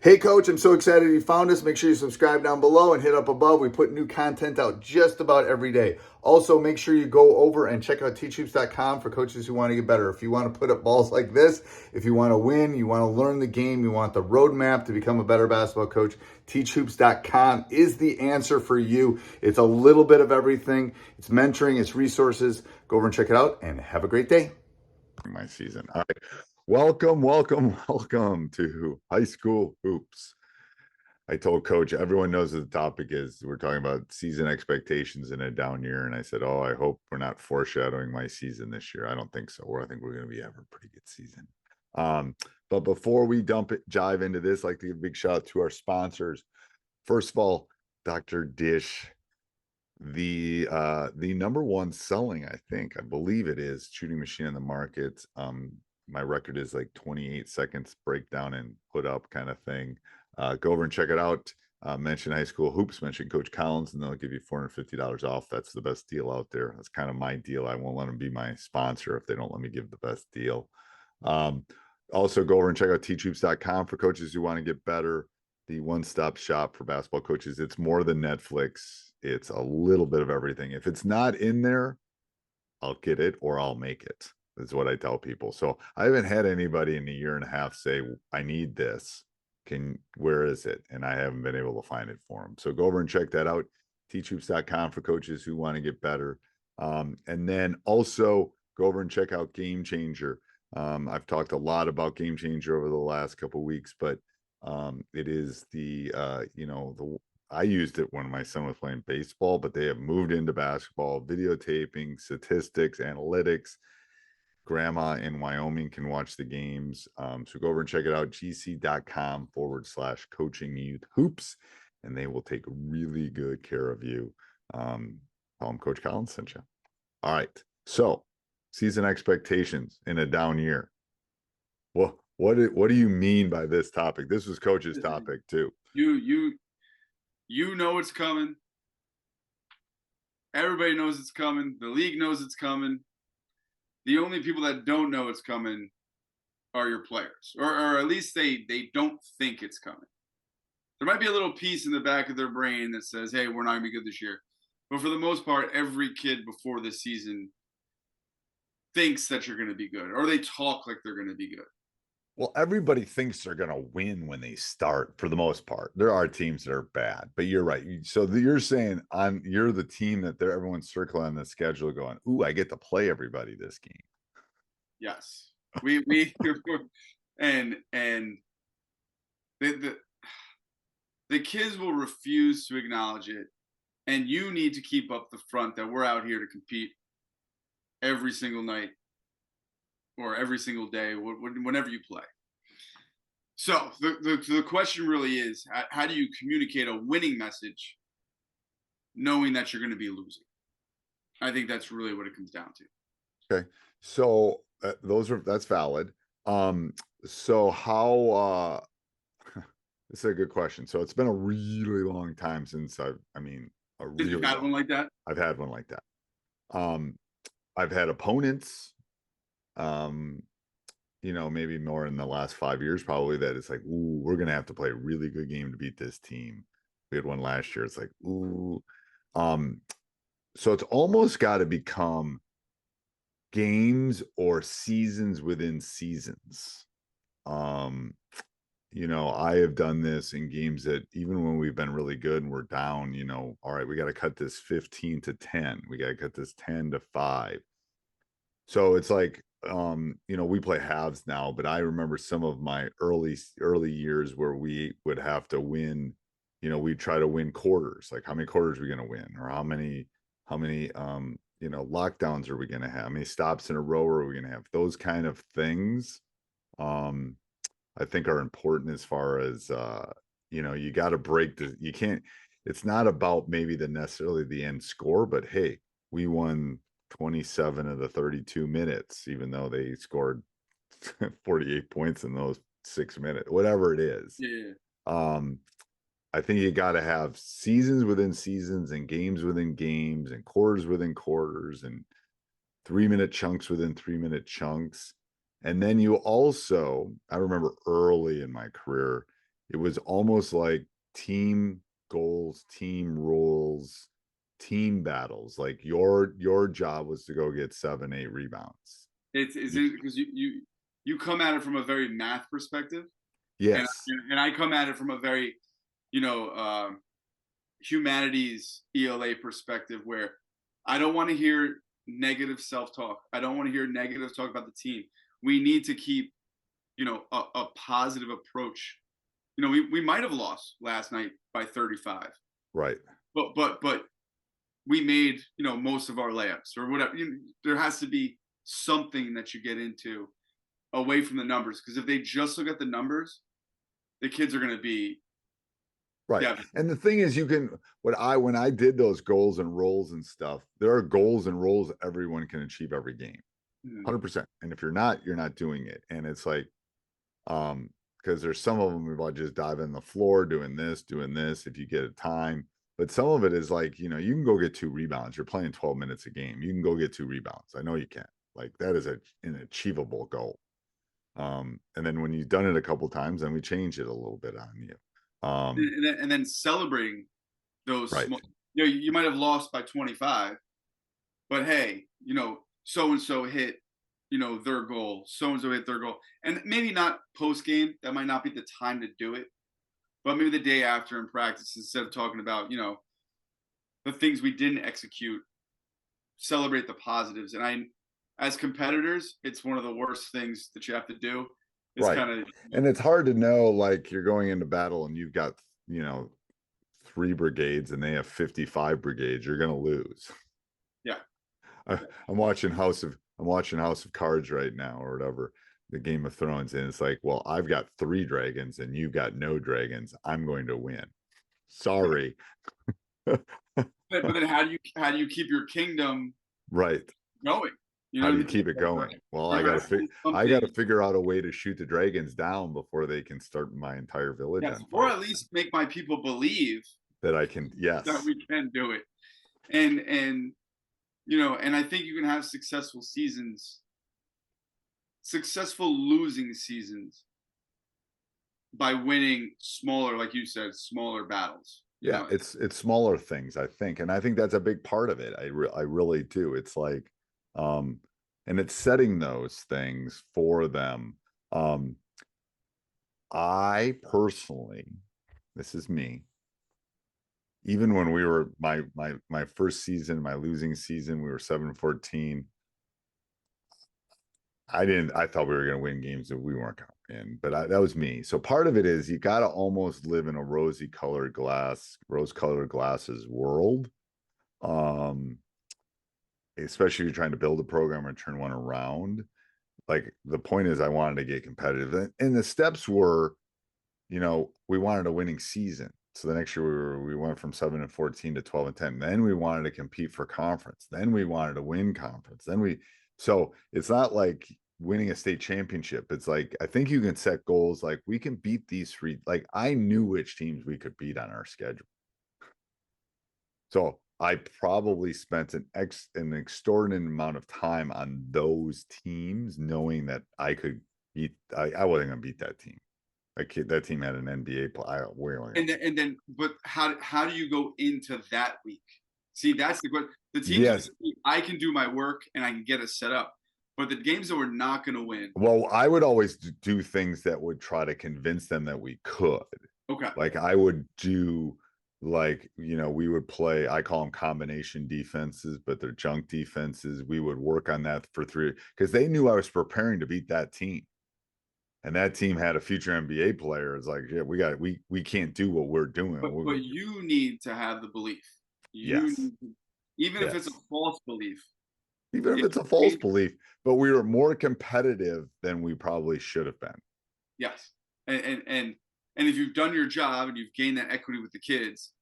Hey, Coach, I'm so excited you found us. Make sure you subscribe down below and hit up above. We put new content out just about every day. Also, make sure you go over and check out teachhoops.com for coaches who want to get better. If you want to put up balls like this, if you want to win, you want to learn the game, you want the roadmap to become a better basketball coach, teachhoops.com is the answer for you. It's a little bit of everything. It's mentoring, it's resources. Go over and check it out and have a great day. My season. All right. Welcome to high school hoops. I told coach, everyone knows what the topic is. We're talking about season expectations in a down year. And I said, oh, I hope we're not foreshadowing my season this year. I don't think so. Or I think we're going to be having a pretty good season. But before we dive into this, I'd like to give a big shout out to our sponsors. First of all, Dr. Dish, the number one selling, I believe it is, shooting machine in the market. My record is like 28 seconds breakdown and put up kind of thing. Go over and check it out. Mention high school hoops, mention Coach Collins, and they'll give you $450 off. That's the best deal out there. That's kind of my deal. I won't let them be my sponsor if they don't let me give the best deal. Also go over and check out teachhoops.com for coaches who want to get better. The one-stop shop for basketball coaches. It's more than Netflix. It's a little bit of everything. If it's not in there, I'll get it or I'll make it. Is what I tell people. So I haven't had anybody in a year and a half say, I need this. Where is it? And I haven't been able to find it for them. So go over and check that out. teachhoops.com for coaches who want to get better. And then also go over and check out Game Changer. I've talked a lot about Game Changer over the last couple of weeks, but it is I used it when my son was playing baseball, but they have moved into basketball, videotaping, statistics, analytics. Grandma in Wyoming can watch the games. So go over and check it out, gc.com/coaching youth hoops, and they will take really good care of you. Tell them Coach Collins sent you. All right. So season expectations in a down year. Well, what do you mean by this topic? This was Coach's topic too. You know it's coming. Everybody knows it's coming. The league knows it's coming. The only people that don't know it's coming are your players, or at least they don't think it's coming. There might be a little piece in the back of their brain that says, hey, we're not going to be good this year. But for the most part, every kid before this season thinks that you're going to be good, or they talk like they're going to be good. Well, everybody thinks they're going to win when they start for the most part. There are teams that are bad, but you're right. So you're saying you're the team that everyone's circling on the schedule going, ooh, I get to play everybody this game. Yes. We and the kids will refuse to acknowledge it. And you need to keep up the front that we're out here to compete every single night or every single day, whenever you play. So the question really is, how do you communicate a winning message knowing that you're going to be losing? I think that's really what it comes down to. Okay. So that's valid. So how, this is a good question. So it's been a really long time since I've had one like that. I've had one like that. I've had opponents, maybe more in the last 5 years, probably, that it's like, ooh, we're going to have to play a really good game to beat this team. We had one last year. It's like, ooh. So it's almost got to become games or seasons within seasons. I have done this in games that even when we've been really good and we're down, all right, we got to cut this 15-10. We got to cut this 10-5. So it's like, we play halves now, but I remember some of my early years where we would have to win, we'd try to win quarters. Like, how many quarters are we going to win? Or how many lockdowns are we going to have? How many stops in a row are we going to have? Those kind of things, I think, are important as far as, you got to it's not about maybe necessarily the end score, but hey, we won 27 of the 32 minutes, even though they scored 48 points in those 6 minutes, whatever it is. Yeah. I think you got to have seasons within seasons and games within games and quarters within quarters and 3-minute chunks within 3-minute chunks. And then you also, I remember early in my career, It was almost like team goals, team rules, team battles. Like your job was to go get 7, 8 rebounds. It's because you come at it from a very math perspective, and Yes. and I come at it from a very, you know, humanities ELA perspective, where I don't want to hear negative self-talk. I don't want to hear negative talk about the team. We need to keep, a positive approach. We might have lost last night by 35, Right. but we made, most of our layups or whatever. There has to be something that you get into away from the numbers, because if they just look at the numbers, the kids are going to be Right. devastated. And the thing is, when I did those goals and roles and stuff, there are goals and roles everyone can achieve every game. Mhm. 100%. And if you're not doing it. And it's like, because there's some of them about just diving the floor, doing this, if you get a time. But some of it is like, you can go get 2 rebounds. You're playing 12 minutes a game. You can go get 2 rebounds. I know you can. Like that is an achievable goal. And then when you've done it a couple times, then we change it a little bit on you. And then celebrating those Right. small. You might have lost by 25, but hey, so and so hit, their goal. So and so hit their goal, and maybe not post game. That might not be the time to do it, but maybe the day after in practice, instead of talking about the things we didn't execute, celebrate the positives. And as competitors, it's one of the worst things that you have to do. It's Right. kind of And it's hard to know, like you're going into battle and you've got, 3 brigades and they have 55 brigades, you're going to lose. yeah. I'm watching House of Cards right now or whatever, the Game of Thrones. And it's like, well, I've got 3 dragons and you've got no dragons. I'm going to win. Sorry. But then how do you keep your kingdom Right. going? You know How what do I you mean? keep it going? Well, I There gotta has to be I gotta something. figure out a way to shoot the dragons down before they can start my entire village Yes, on or fire. at least make my people believe That I can, that yes. we can do it. And and I think you can have successful losing seasons by winning smaller, like you said, smaller battles. Yeah, it's smaller things, I think, and I think that's a big part of it. I really do. It's like, um, and it's setting those things for them. Um, I personally, this is me. Even when we were my first season, my losing season, we were 7-14. I thought we were going to win games that we weren't going to win, but that was me. So part of it is you got to almost live in a rose colored glasses world. Um, Especially if you're trying to build a program or turn one around. Like the point is I wanted to get competitive. And the steps were, we wanted a winning season. So the next year we went from 7-14 to 12-10. Then we wanted to compete for conference. Then we wanted to win conference. So it's not like winning a state championship. It's like I think you can set goals like we can beat these 3. Like I knew which teams we could beat on our schedule. So I probably spent an extraordinary amount of time on those teams, knowing that I could beat. I wasn't going to beat that team. That team had an NBA player. But how do you go into that week? See, that's the question. The teams, Yes. I can do my work and I can get it set up, but the games that we're not going to win. Well, I would always do things that would try to convince them that we could. Okay. Like I would do, like, we would play, I call them combination defenses, but they're junk defenses. We would work on that for 3 because they knew I was preparing to beat that team. And that team had a future NBA player. It's like, yeah, we can't do what we're doing. But you need to have the belief. Yes. Even if it's a Yes. false belief. Even if it's a false belief, but we were more competitive than we probably should have been. Yes. And if you've done your job and you've gained that equity with the kids,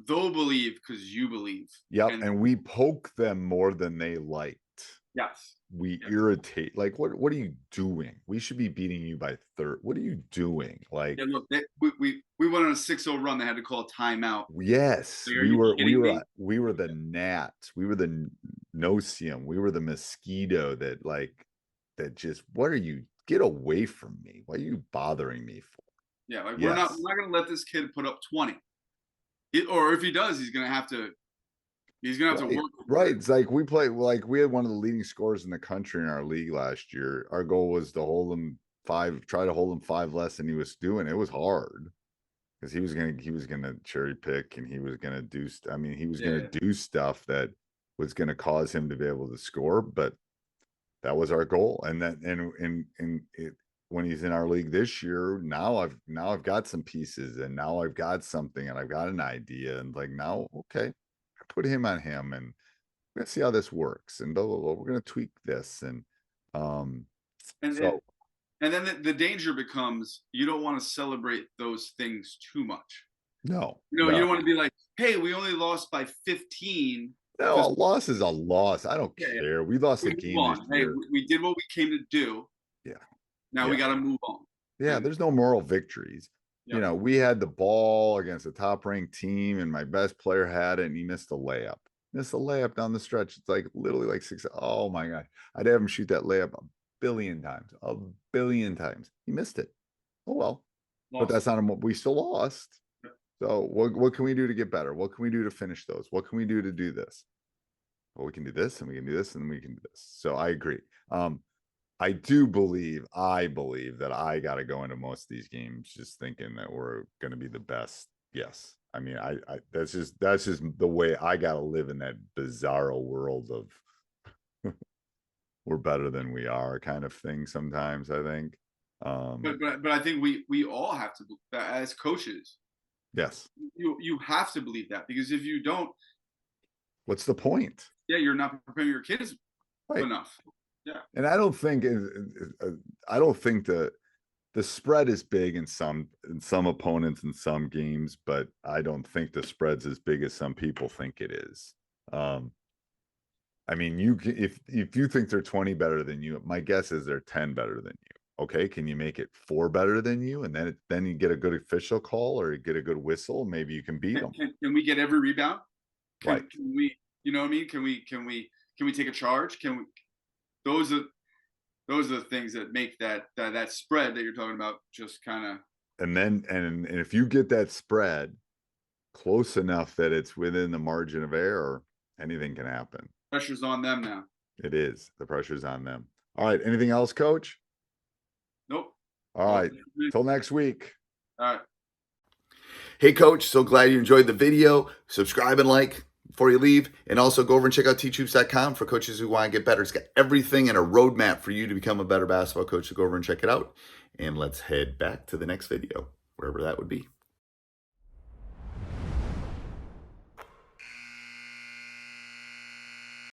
they'll believe because you believe. Yep. And we poke them more than they liked. Yes. We irritate. Like, what are you doing? We should be beating you by 30. What are you doing? Like, Yeah, look, we went on a 6-0 run. They had to call a timeout. yes, Like, we were the gnat. We were the no-see-um. We were the mosquito that just, what are you, get away from me? What are you bothering me for? Yeah, like Yes. we're not gonna let this kid put up 20. Or if he does, he's gonna have to Right, work. right. It's like we had one of the leading scorers in the country in our league last year. Our goal was to hold him try to hold him 5 less than he was doing. It was hard because he was gonna cherry pick and he was gonna do. He was gonna do stuff that was gonna cause him to be able to score, but that was our goal. And that and it, when he's in our league this year, now I've got some pieces and now I've got something and I've got an idea and like now, okay, put him on him and we're gonna see how this works and blah, blah, blah. We're gonna tweak this and And so and then the danger becomes you don't want to celebrate those things too much. no, You no, don't want to be like, hey, we only lost by 15. no, a Just loss is a loss. I don't Yeah, yeah. care. We lost We a move game this on. Hey, year. we did what we came to do. Yeah. Now we Yeah. got to move on. Yeah, there's no moral victories. You Yep. know, we had the ball against a top ranked team and my best player had it and he missed a layup. Missed a layup down the stretch. It's like literally like 6. Oh my God. I'd have him shoot that layup a billion times. He missed it. Oh well. But Lost. that's not him. We still lost. Yep. So what can we do to get better? What can we do to finish those? What can we do to do this? Well, we can do this and we can do this and we can do this. So I agree. I believe that I got to go into most of these games just thinking that we're going to be the best. Yes. I mean, I that's just the way I got to live in that bizarro world of we're better than we are kind of thing sometimes, I think. But I think we all have to, as coaches, Yes. you have to believe that, because if you don't, What's the point? yeah, you're not preparing your kids Right. enough. Yeah. And I don't think the spread is big in some opponents in some games, but I don't think the spread's as big as some people think it is. I mean, if you think they're 20 better than you, my guess is they're 10 better than you. Okay, can you make it 4 better than you, and then you get a good official call or you get a good whistle? Maybe you can beat them. Can we get every rebound? Right. Can we? You know what I mean? Can we take a charge? Can we? Those are the things that make that spread that you're talking about just kind of. And if you get that spread close enough that it's within the margin of error, anything can happen. Pressure's on them now. It is. The pressure's on them. All right. Anything else, Coach? Nope. All right. Till next week. All right. Hey, Coach, so glad you enjoyed the video. Subscribe and like before you leave. And also go over and check out teachhoops.com for coaches who want to get better. It's got everything and a roadmap for you to become a better basketball coach. So go over and check it out. And let's head back to the next video, wherever that would be.